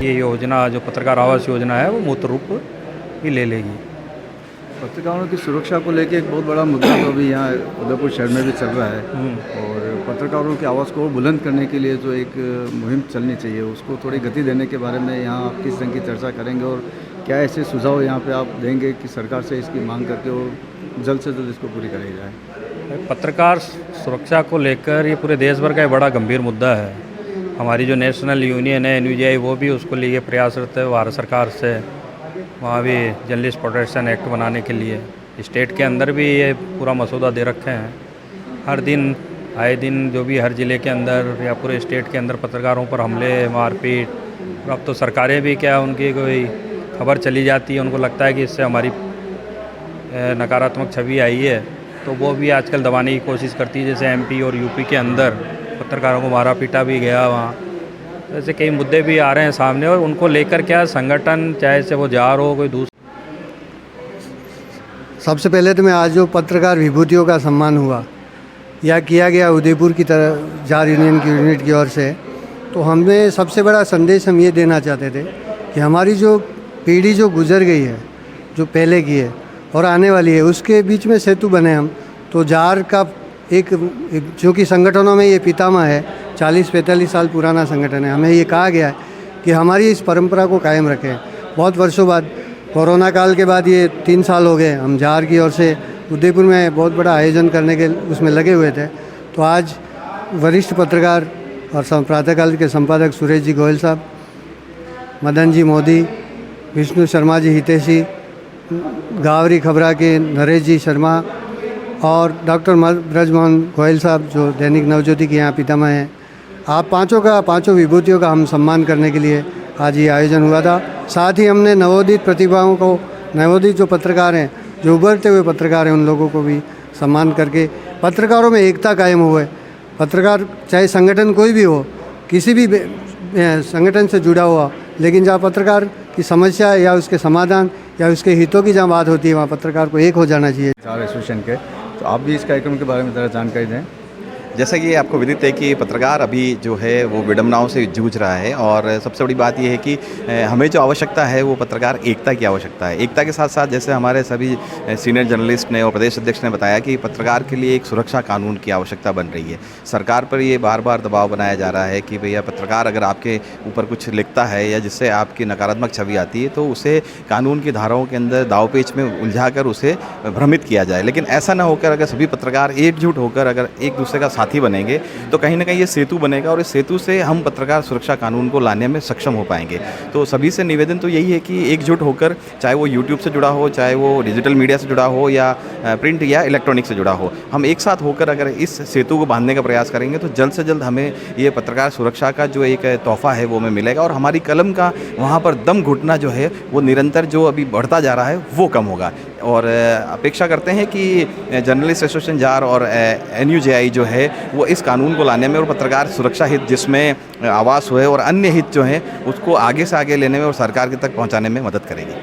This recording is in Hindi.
ये योजना जो पत्रकार आवास योजना है वो मूर्त रूप भी ले लेगी। पत्रकारों की सुरक्षा को लेकर एक बहुत बड़ा मुद्दा तो अभी यहाँ उदयपुर शहर में भी चल रहा है और पत्रकारों की आवाज़ को बुलंद करने के लिए जो एक मुहिम चलनी चाहिए उसको थोड़ी गति देने के बारे में यहाँ आप किस तरह की चर्चा करेंगे और क्या ऐसे सुझाव यहाँ पे आप देंगे कि सरकार से इसकी मांग करके वो जल्द से जल्द इसको पूरी कराई जाए। पत्रकार सुरक्षा को लेकर ये पूरे देश भर का एक बड़ा गंभीर मुद्दा है। हमारी जो नेशनल यूनियन है NUJ वो भी उसको लिए प्रयासरत है भारत सरकार से, वहाँ भी जर्नलिस्ट प्रोटेक्शन एक्ट बनाने के लिए स्टेट के अंदर भी ये पूरा मसौदा दे रखे हैं। हर दिन आए दिन जो भी हर ज़िले के अंदर या पूरे स्टेट के अंदर पत्रकारों पर हमले मारपीट, और अब तो सरकारें भी क्या उनकी कोई खबर चली जाती है, उनको लगता है कि इससे हमारी नकारात्मक छवि आई है तो वो भी आजकल दबाने की कोशिश करती है। जैसे MP और UP के अंदर पत्रकारों को मारा पीटा भी गया वहाँ, ऐसे कई मुद्दे भी आ रहे हैं सामने और उनको लेकर क्या संगठन चाहे से वो जार हो कोई दूसरा। सबसे पहले तो मैं आज जो पत्रकार विभूतियों का सम्मान हुआ या किया गया उदयपुर की तरह जार यूनियन की यूनिट की ओर से, तो हमें सबसे बड़ा संदेश हम ये देना चाहते थे कि हमारी जो पीढ़ी जो गुजर गई है, जो पहले की है और आने वाली है, उसके बीच में सेतु बने हम। तो जार का एक जो कि संगठनों में ये पितामह है, 40-45 साल पुराना संगठन है, हमें ये कहा गया है कि हमारी इस परंपरा को कायम रखें। बहुत वर्षों बाद कोरोना काल के बाद ये 3 साल हो गए हम जार की ओर से उदयपुर में बहुत बड़ा आयोजन करने के उसमें लगे हुए थे। तो आज वरिष्ठ पत्रकार और प्रातःकाल के संपादक सुरेश जी गोयल साहब, मदन जी मोदी, विष्णु शर्मा जी हितेशी, गावरी खबरा के नरेश जी शर्मा और डॉक्टर ब्रजमोहन गोयल साहब जो दैनिक नवज्योति के यहाँ पितामह हैं, आप पाँचों विभूतियों का हम सम्मान करने के लिए आज ये आयोजन हुआ था। साथ ही हमने नवोदित प्रतिभाओं को, नवोदित जो पत्रकार हैं, जो उभरते हुए पत्रकार हैं, उन लोगों को भी सम्मान करके पत्रकारों में एकता कायम हुए। पत्रकार चाहे संगठन कोई भी हो, किसी भी संगठन से जुड़ा हुआ, लेकिन जहाँ पत्रकार की समस्या या उसके समाधान या उसके हितों की जहाँ बात होती है वहाँ पत्रकार को एक हो जाना चाहिए। जार एसोसिएशन के, तो आप भी इस कार्यक्रम के बारे में ज़रा जानकारी दें। जैसा कि आपको विदित है कि पत्रकार अभी जो है वो विडंबनाओं से जूझ रहा है और सबसे बड़ी बात यह है कि हमें जो आवश्यकता है वो पत्रकार एकता की आवश्यकता है। एकता के साथ साथ जैसे हमारे सभी सीनियर जर्नलिस्ट ने और प्रदेश अध्यक्ष ने बताया कि पत्रकार के लिए एक सुरक्षा कानून की आवश्यकता बन रही है। सरकार पर ये बार बार दबाव बनाया जा रहा है कि भैया पत्रकार अगर आपके ऊपर कुछ लिखता है या जिससे आपकी नकारात्मक छवि आती है तो उसे कानून की धाराओं के अंदर दावपेच में उलझा कर उसे भ्रमित किया जाए। लेकिन ऐसा ना होकर अगर सभी पत्रकार एकजुट होकर अगर एक दूसरे का साथी बनेंगे तो कहीं ना कहीं ये सेतु बनेगा और इस सेतु से हम पत्रकार सुरक्षा कानून को लाने में सक्षम हो पाएंगे। तो सभी से निवेदन तो यही है कि एकजुट होकर, चाहे वो YouTube से जुड़ा हो, चाहे वो डिजिटल मीडिया से जुड़ा हो या प्रिंट या इलेक्ट्रॉनिक से जुड़ा हो, हम एक साथ होकर अगर इस सेतु को बांधने का प्रयास करेंगे तो जल्द से जल्द हमें ये पत्रकार सुरक्षा का जो एक तोहफा है वो हमें मिलेगा और हमारी कलम का वहाँ पर दम घुटना जो है वो निरंतर जो अभी बढ़ता जा रहा है वो कम होगा। और अपेक्षा करते हैं कि जर्नलिस्ट एसोसिएशन जार और NUJI जो है वो इस कानून को लाने में और पत्रकार सुरक्षा हित जिसमें आवास हुए और अन्य हित जो हैं उसको आगे से आगे लेने में और सरकार के तक पहुंचाने में मदद करेगी।